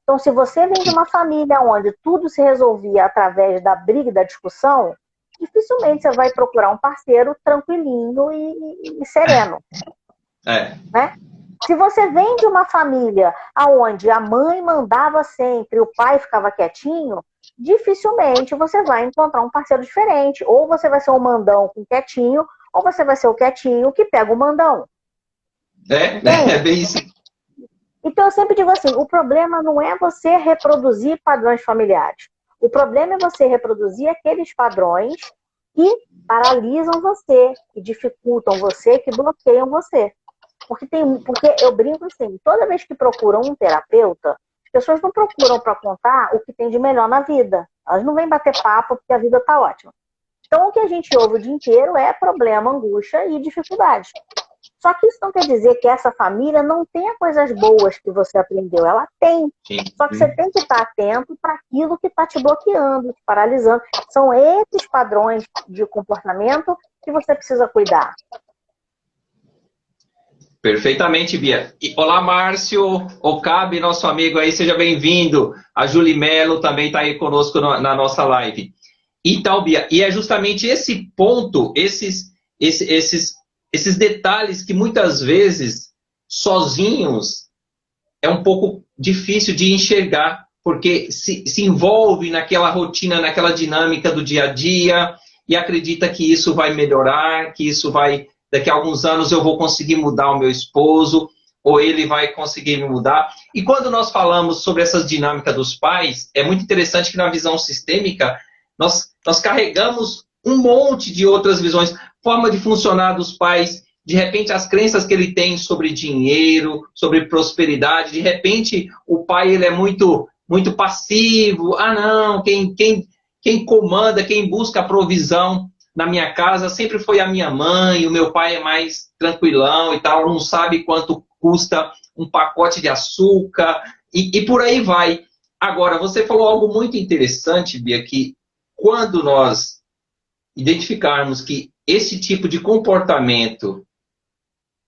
B: Então, se você vem de uma família onde tudo se resolvia através da briga e da discussão, dificilmente você vai procurar um parceiro tranquilinho e sereno. Né? Se você vem de uma família onde a mãe mandava sempre, o pai ficava quietinho, dificilmente você vai encontrar um parceiro diferente. Ou você vai ser um mandão com quietinho, ou você vai ser o quietinho que pega o mandão.
A: É bem isso.
B: Então eu sempre digo assim, o problema não é você reproduzir padrões familiares. O problema é você reproduzir aqueles padrões que paralisam você, que dificultam você, que bloqueiam você. Porque eu brinco assim, toda vez que procuram um terapeuta, as pessoas não procuram para contar o que tem de melhor na vida. Elas não vêm bater papo porque a vida está ótima. Então, o que a gente ouve o dia inteiro é problema, angústia e dificuldade. Só que isso não quer dizer que essa família não tenha coisas boas que você aprendeu. Ela tem. Só que você tem que estar atento para aquilo que está te bloqueando, te paralisando. São esses padrões de comportamento que você precisa cuidar.
A: Perfeitamente, Bia. Olá, Márcio Okabe, nosso amigo aí, seja bem-vindo. A Julie Mello também está aí conosco na nossa live. Então, Bia, e é justamente esse ponto, esses detalhes que muitas vezes, sozinhos, é um pouco difícil de enxergar, porque se envolve naquela rotina, naquela dinâmica do dia a dia, e acredita que isso vai melhorar, que isso vai, daqui a alguns anos eu vou conseguir mudar o meu esposo, ou ele vai conseguir me mudar. E quando nós falamos sobre essas dinâmicas dos pais, é muito interessante que na visão sistêmica, nós carregamos um monte de outras visões, forma de funcionar dos pais, de repente as crenças que ele tem sobre dinheiro, sobre prosperidade, de repente o pai ele é muito passivo, não, quem comanda, quem busca a provisão na minha casa sempre foi a minha mãe, o meu pai é mais tranquilão e tal, não sabe quanto custa um pacote de açúcar, e por aí vai. Agora, você falou algo muito interessante, Bia, que quando nós identificarmos que esse tipo de comportamento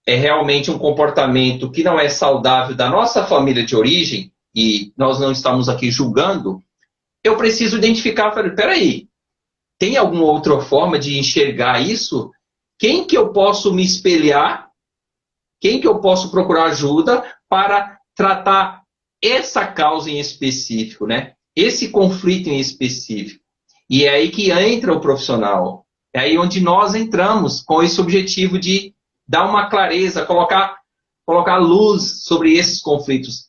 A: é realmente um comportamento que não é saudável da nossa família de origem, e nós não estamos aqui julgando, eu preciso identificar, peraí, tem alguma outra forma de enxergar isso? Quem que eu posso me espelhar? Quem que eu posso procurar ajuda para tratar essa causa em específico, né? Esse conflito em específico? E é aí que entra o profissional. É aí onde nós entramos com esse objetivo de dar uma clareza, colocar luz sobre esses conflitos.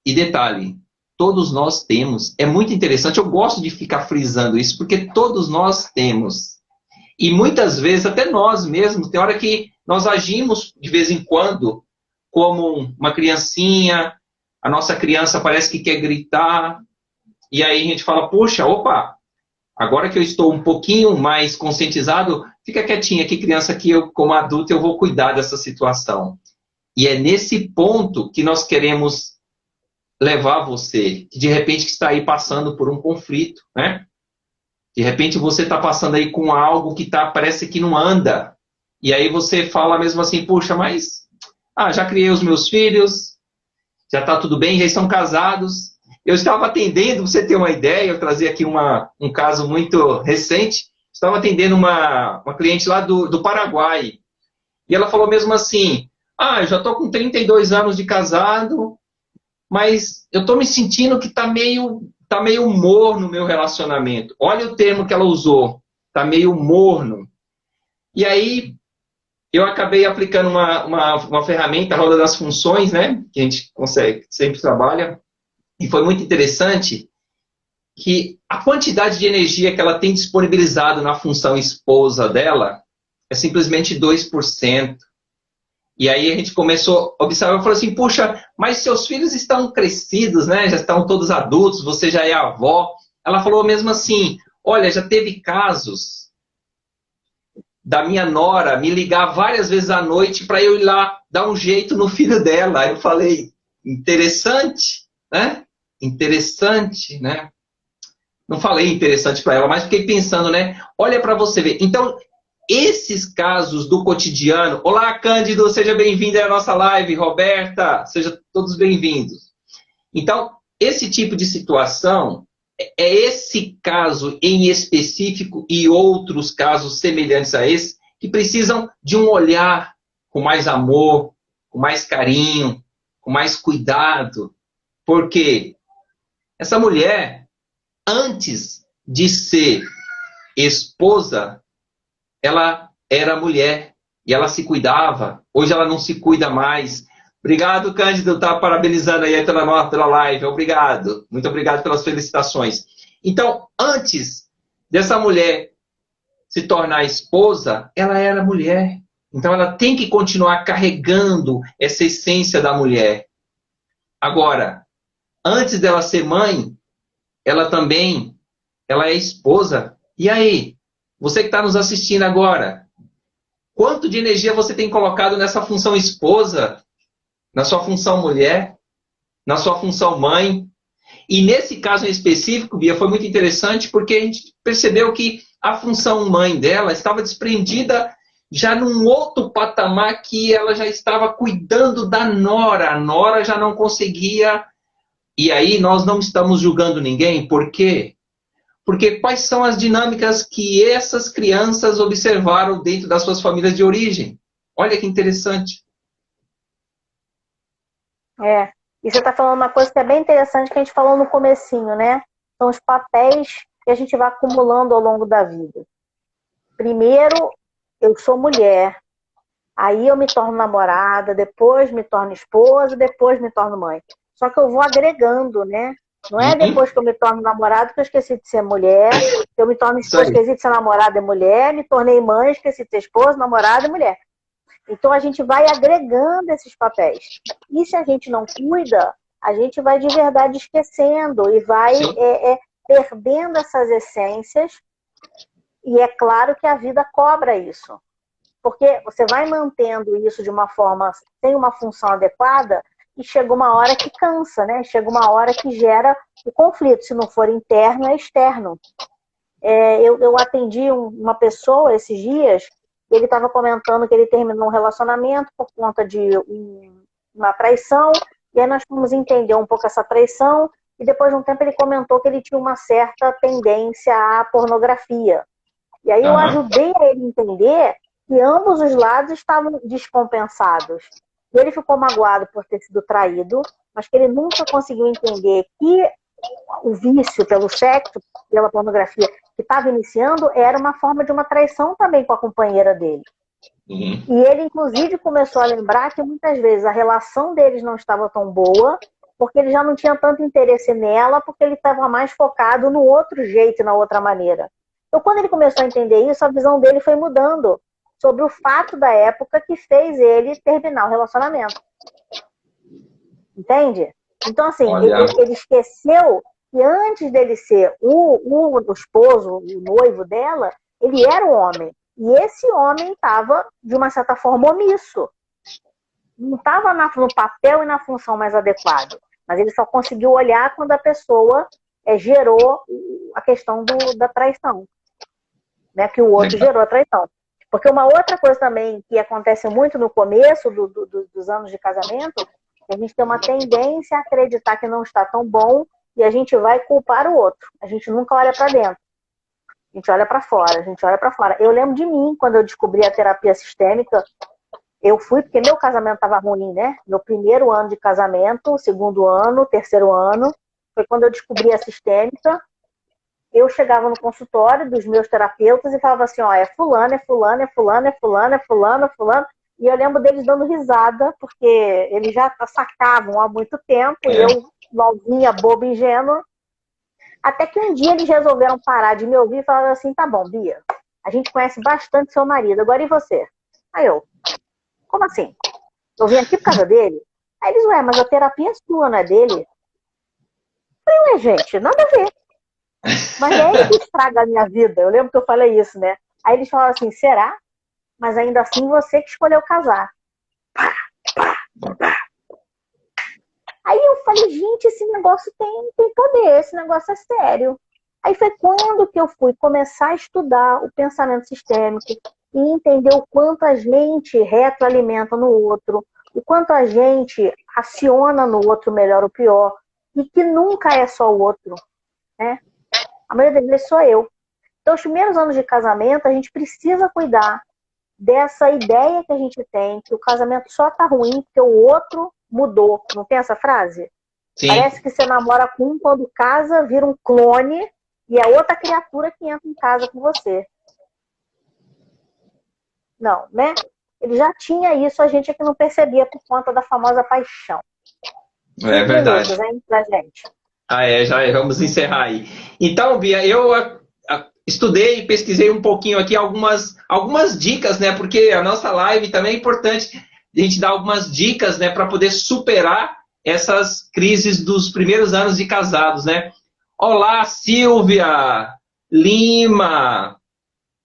A: E detalhe, todos nós temos. É muito interessante, eu gosto de ficar frisando isso, porque todos nós temos. E muitas vezes, até nós mesmos, tem hora que nós agimos de vez em quando como uma criancinha, a nossa criança parece que quer gritar, e aí a gente fala, poxa, opa, agora que eu estou um pouquinho mais conscientizado, fica quietinha, que criança que eu, como adulto, eu vou cuidar dessa situação. E é nesse ponto que nós queremos levar você, que de repente está aí passando por um conflito, né? De repente você está passando aí com algo que parece que não anda. E aí você fala mesmo assim, puxa, mas já criei os meus filhos, já está tudo bem, já estão casados. Eu estava atendendo, você ter uma ideia, eu trazia aqui um caso muito recente, estava atendendo uma cliente lá do Paraguai. E ela falou mesmo assim, eu já estou com 32 anos de casado, mas eu estou me sentindo que está meio morno o meu relacionamento. Olha o termo que ela usou, está meio morno. E aí eu acabei aplicando uma ferramenta, a roda das funções, né, que a gente consegue, sempre trabalha, e foi muito interessante que a quantidade de energia que ela tem disponibilizado na função esposa dela é simplesmente 2%. E aí a gente começou a observar e falou assim, puxa, mas seus filhos estão crescidos, né? Já estão todos adultos, você já é avó. Ela falou mesmo assim, olha, já teve casos da minha nora me ligar várias vezes à noite para eu ir lá dar um jeito no filho dela. Aí eu falei, interessante, né? Interessante, né? Não falei interessante para ela, mas fiquei pensando, né? Olha para você ver. Então, esses casos do cotidiano... Olá, Cândido, seja bem-vindo à nossa live. Roberta, sejam todos bem-vindos. Então, esse tipo de situação, é esse caso em específico e outros casos semelhantes a esse, que precisam de um olhar com mais amor, com mais carinho, com mais cuidado. Porque essa mulher, antes de ser esposa, ela era mulher e ela se cuidava. Hoje ela não se cuida mais. Obrigado, Cândido, tá parabenizando aí pela live. Obrigado. Muito obrigado pelas felicitações. Então, antes dessa mulher se tornar esposa, ela era mulher. Então ela tem que continuar carregando essa essência da mulher. Agora, antes dela ser mãe, ela é esposa. E aí, você que está nos assistindo agora, quanto de energia você tem colocado nessa função esposa, na sua função mulher, na sua função mãe? E nesse caso em específico, Bia, foi muito interessante porque a gente percebeu que a função mãe dela estava desprendida já num outro patamar, que ela já estava cuidando da nora. A nora já não conseguia. E aí nós não estamos julgando ninguém. Por quê? Porque quais são as dinâmicas que essas crianças observaram dentro das suas famílias de origem? Olha que interessante.
B: E você está falando uma coisa que é bem interessante, que a gente falou no comecinho, né? São os papéis que a gente vai acumulando ao longo da vida. Primeiro, eu sou mulher, aí eu me torno namorada, depois me torno esposa, depois me torno mãe. Só que eu vou agregando, né? Não é depois que eu me torno namorada que eu esqueci de ser mulher, que eu me torno esposa, esqueci de ser namorada e mulher, me tornei mãe, esqueci de ser esposa, namorada e mulher. Então a gente vai agregando esses papéis. E se a gente não cuida, a gente vai de verdade esquecendo e vai perdendo essas essências. E é claro que a vida cobra isso. Porque você vai mantendo isso de uma forma, sem uma função adequada, e chega uma hora que cansa, né? Chega uma hora que gera o conflito. Se não for interno, é externo. Eu atendi uma pessoa esses dias, e ele estava comentando que ele terminou um relacionamento por conta de uma traição, e aí nós fomos entender um pouco essa traição, e depois de um tempo ele comentou que ele tinha uma certa tendência à pornografia. E aí eu ajudei a ele entender que ambos os lados estavam descompensados. E ele ficou magoado por ter sido traído, mas que ele nunca conseguiu entender que o vício pelo sexo, pela pornografia que estava iniciando, era uma forma de uma traição também com a companheira dele. E ele, inclusive, começou a lembrar que muitas vezes a relação deles não estava tão boa, porque ele já não tinha tanto interesse nela, porque ele estava mais focado no outro jeito, na outra maneira. Então, quando ele começou a entender isso, a visão dele foi mudando sobre o fato da época que fez ele terminar o relacionamento. Entende? Então, assim, ele esqueceu que antes dele ser o esposo, o noivo dela, ele era um homem. E esse homem estava, de uma certa forma, omisso. Não estava no papel e na função mais adequada. Mas ele só conseguiu olhar quando a pessoa gerou a questão da traição. Né? Que o outro gerou a traição. Porque uma outra coisa também que acontece muito no começo dos anos de casamento, a gente tem uma tendência a acreditar que não está tão bom e a gente vai culpar o outro. A gente nunca olha para dentro. A gente olha para fora, a gente olha para fora. Eu lembro de mim, quando eu descobri a terapia sistêmica, eu fui, porque meu casamento estava ruim, né? Meu primeiro ano de casamento, segundo ano, terceiro ano, foi quando eu descobri a sistêmica. Eu chegava no consultório dos meus terapeutas e falava assim, ó, é fulano, é fulano, é fulano, é fulano, é fulano, é fulano. E eu lembro deles dando risada, porque eles já sacavam há muito tempo, e eu, novinha, boba, ingênua. Até que um dia eles resolveram parar de me ouvir e falaram assim, tá bom, Bia, a gente conhece bastante seu marido, agora e você? Aí eu, como assim? Eu vim aqui por causa dele? Aí eles, mas a terapia é sua, não é dele? Eu falei, gente, nada a ver. Mas é ele que estraga a minha vida. Eu lembro que eu falei isso, né? Aí eles falaram assim, será? Mas ainda assim você que escolheu casar. Pá, pá, pá. Aí eu falei, gente, esse negócio tem poder, esse negócio é sério. Aí foi quando que eu fui começar a estudar o pensamento sistêmico e entender o quanto a gente retroalimenta no outro, o quanto a gente aciona no outro melhor ou pior, e que nunca é só o outro, né? A maioria das vezes sou eu. Então, os primeiros anos de casamento, a gente precisa cuidar dessa ideia que a gente tem, que o casamento só tá ruim porque o outro mudou. Não tem essa frase? Sim. Parece que você namora com um, quando casa, vira um clone e é outra criatura que entra em casa com você. Não, né? Ele já tinha isso, a gente é que não percebia por conta da famosa paixão.
A: É verdade.
B: Minutos, hein, pra gente.
A: Já vamos encerrar aí. Então, Bia, estudei, pesquisei um pouquinho aqui algumas dicas, né? Porque a nossa live também é importante a gente dar algumas dicas, né? Para poder superar essas crises dos primeiros anos de casados, né? Olá, Silvia Lima,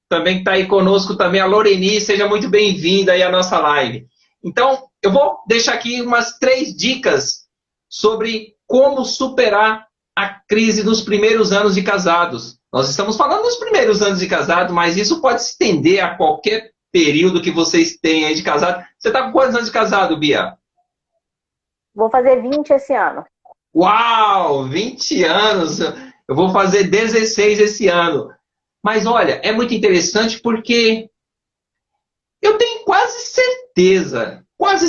A: também está aí conosco também a Loreni, seja muito bem-vinda aí à nossa live. Então, eu vou deixar aqui umas 3 dicas sobre como superar a crise dos primeiros anos de casados. Nós estamos falando dos primeiros anos de casado, mas isso pode se estender a qualquer período que vocês têm aí de casado. Você está com quantos anos de casado, Bia?
B: Vou fazer 20 esse ano.
A: Uau, 20 anos! Eu vou fazer 16 esse ano. Mas olha, é muito interessante porque eu tenho quase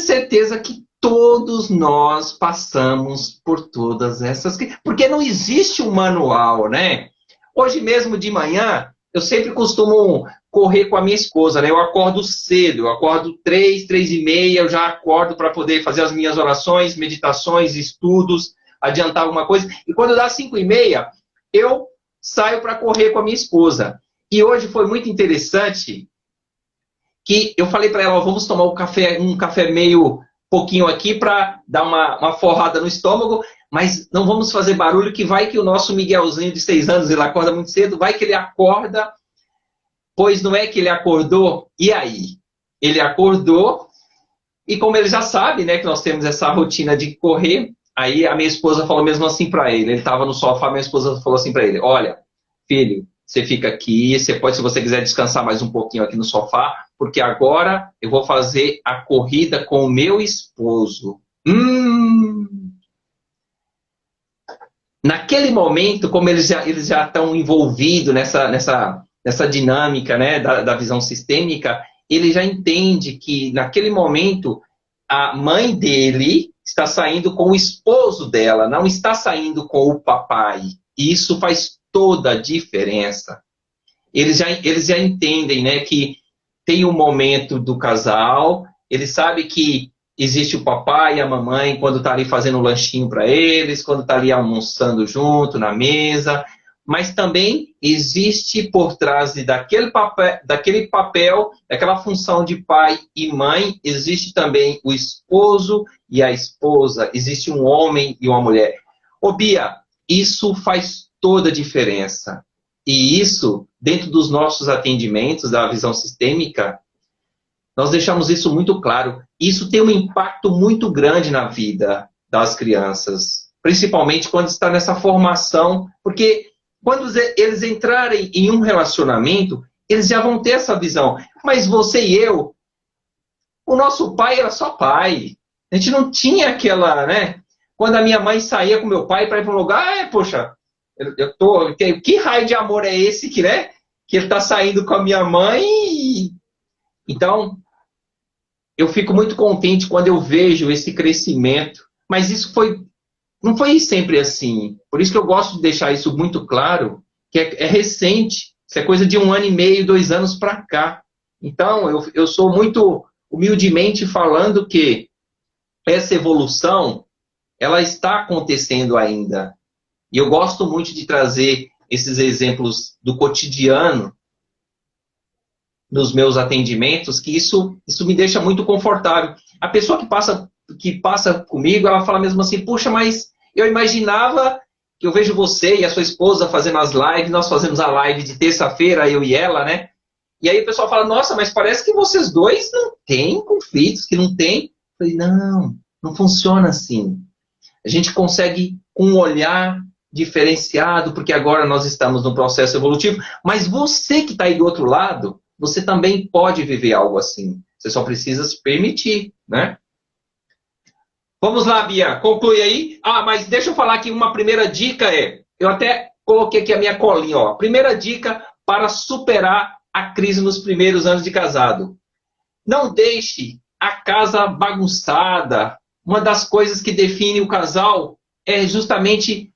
A: certeza que todos nós passamos por todas essas... Porque não existe um manual, né? Hoje mesmo de manhã, eu sempre costumo correr com a minha esposa, né? Eu acordo cedo, eu acordo 3, 3h30, eu já acordo para poder fazer as minhas orações, meditações, estudos, adiantar alguma coisa. E quando dá 5h30, eu saio para correr com a minha esposa. E hoje foi muito interessante que eu falei para ela, ó, vamos tomar um café meio pouquinho aqui para dar uma forrada no estômago, mas não vamos fazer barulho, que vai que o nosso Miguelzinho de 6 anos, ele acorda muito cedo, vai que ele acorda, pois não é que ele acordou? E aí? Ele acordou, e como ele já sabe, né, que nós temos essa rotina de correr, aí a minha esposa falou mesmo assim para ele estava no sofá, minha esposa falou assim para ele, olha, filho, você fica aqui, você pode, se você quiser descansar mais um pouquinho aqui no sofá, porque agora eu vou fazer a corrida com o meu esposo. Naquele momento, como eles já estão envolvidos nessa dinâmica, né, da visão sistêmica, ele já entende que naquele momento a mãe dele está saindo com o esposo dela, não está saindo com o papai. E isso faz toda a diferença. Eles já entendem, né, que tem um momento do casal, ele sabe que existe o papai e a mamãe quando está ali fazendo um lanchinho para eles, quando está ali almoçando junto na mesa, mas também existe por trás daquele papel, daquela função de pai e mãe, existe também o esposo e a esposa, existe um homem e uma mulher. Ô Bia, isso faz toda a diferença. E isso, dentro dos nossos atendimentos da visão sistêmica, nós deixamos isso muito claro. Isso tem um impacto muito grande na vida das crianças, principalmente quando está nessa formação, porque quando eles entrarem em um relacionamento, eles já vão ter essa visão. Mas você e eu, o nosso pai era só pai. A gente não tinha aquela, né? Quando a minha mãe saía com meu pai para ir para um lugar, poxa, que raio de amor é esse que, né? Que ele está saindo com a minha mãe? Então, eu fico muito contente quando eu vejo esse crescimento. Mas isso não foi sempre assim. Por isso que eu gosto de deixar isso muito claro, que é recente. Isso é coisa de 1 ano e meio, 2 anos para cá. Então, eu sou muito humildemente falando que essa evolução, ela está acontecendo ainda. E eu gosto muito de trazer esses exemplos do cotidiano nos meus atendimentos, que isso me deixa muito confortável. A pessoa que passa comigo, ela fala mesmo assim, puxa, mas eu imaginava que eu vejo você e a sua esposa fazendo as lives, nós fazemos a live de terça-feira, eu e ela, né? E aí o pessoal fala, nossa, mas parece que vocês dois não têm conflitos, que não tem. Eu falei, não funciona assim. A gente consegue, com um olhar diferenciado, porque agora nós estamos no processo evolutivo, mas você que está aí do outro lado, você também pode viver algo assim. Você só precisa se permitir, né? Vamos lá, Bia, conclui aí. Mas deixa eu falar aqui, uma primeira dica eu até coloquei aqui a minha colinha, ó. Primeira dica para superar a crise nos primeiros anos de casado. Não deixe a casa bagunçada. Uma das coisas que define o casal é justamente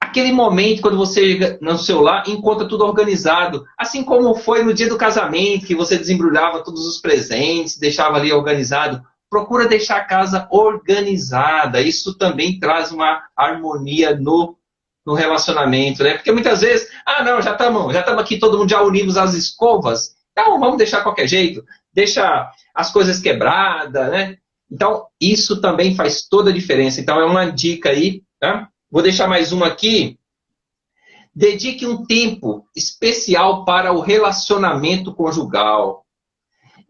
A: aquele momento quando você, no seu lar, encontra tudo organizado. Assim como foi no dia do casamento, que você desembrulhava todos os presentes, deixava ali organizado. Procura deixar a casa organizada. Isso também traz uma harmonia no no relacionamento, né? Porque muitas vezes, não, já estamos aqui, todo mundo já unimos as escovas, então vamos deixar qualquer jeito, deixa as coisas quebradas, né? Então, isso também faz toda a diferença. Então, é uma dica aí, tá? Vou deixar mais uma aqui. Dedique um tempo especial para o relacionamento conjugal.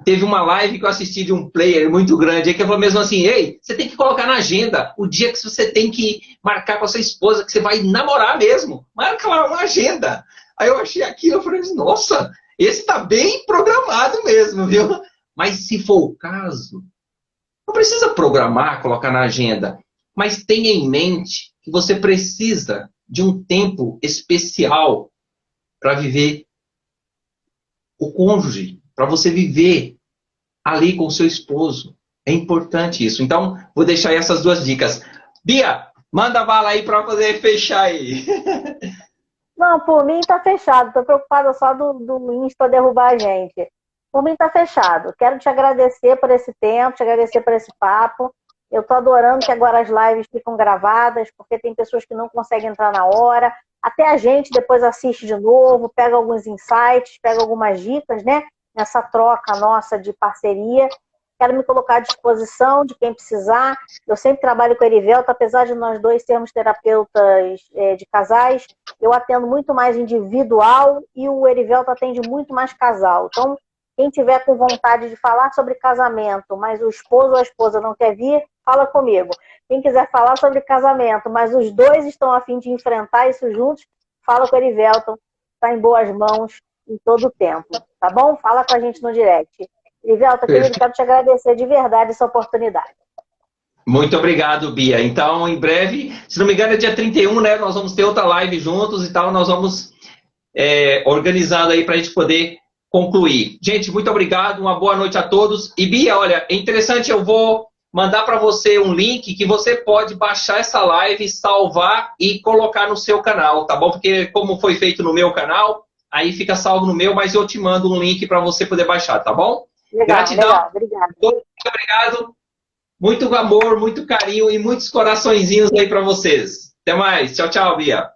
A: Teve uma live que eu assisti de um player muito grande aí que falou mesmo assim, ei, você tem que colocar na agenda o dia que você tem que marcar com a sua esposa, que você vai namorar mesmo. Marca lá uma agenda. Aí eu achei aquilo, eu falei, nossa, esse tá bem programado mesmo, viu? Mas se for o caso, não precisa programar, colocar na agenda, mas tenha em mente que você precisa de um tempo especial para viver o cônjuge, para você viver ali com o seu esposo. É importante isso. Então, vou deixar aí essas duas dicas. Bia, manda bala aí para poder fechar aí.
B: Não, por mim tá fechado. Tô preocupada só do Insta derrubar a gente. Por mim tá fechado. Quero te agradecer por esse tempo, te agradecer por esse papo. Eu tô adorando que agora as lives ficam gravadas, porque tem pessoas que não conseguem entrar na hora. Até a gente depois assiste de novo, pega alguns insights, pega algumas dicas, né? Nessa troca nossa de parceria. Quero me colocar à disposição de quem precisar. Eu sempre trabalho com a Erivelto, apesar de nós dois sermos terapeutas de casais, eu atendo muito mais individual e o Erivelto atende muito mais casal. Então, quem tiver com vontade de falar sobre casamento, mas o esposo ou a esposa não quer vir, fala comigo. Quem quiser falar sobre casamento, mas os dois estão a fim de enfrentar isso juntos, fala com o Erivelto. Está em boas mãos em todo o tempo, tá bom? Fala com a gente no direct. Erivelto, querido, quero te agradecer de verdade essa oportunidade.
A: Muito obrigado, Bia. Então, em breve, se não me engano, é dia 31, né? Nós vamos ter outra live juntos e tal. Nós vamos organizando aí para a gente poder concluir. Gente, muito obrigado. Uma boa noite a todos. E, Bia, olha, é interessante, eu vou mandar para você um link que você pode baixar essa live, salvar e colocar no seu canal, tá bom? Porque como foi feito no meu canal, aí fica salvo no meu, mas eu te mando um link para você poder baixar, tá bom?
B: Legal,
A: gratidão.
B: Legal, obrigado.
A: Muito obrigado. Muito amor, muito carinho e muitos coraçõezinhos aí para vocês. Até mais. Tchau, tchau, Bia.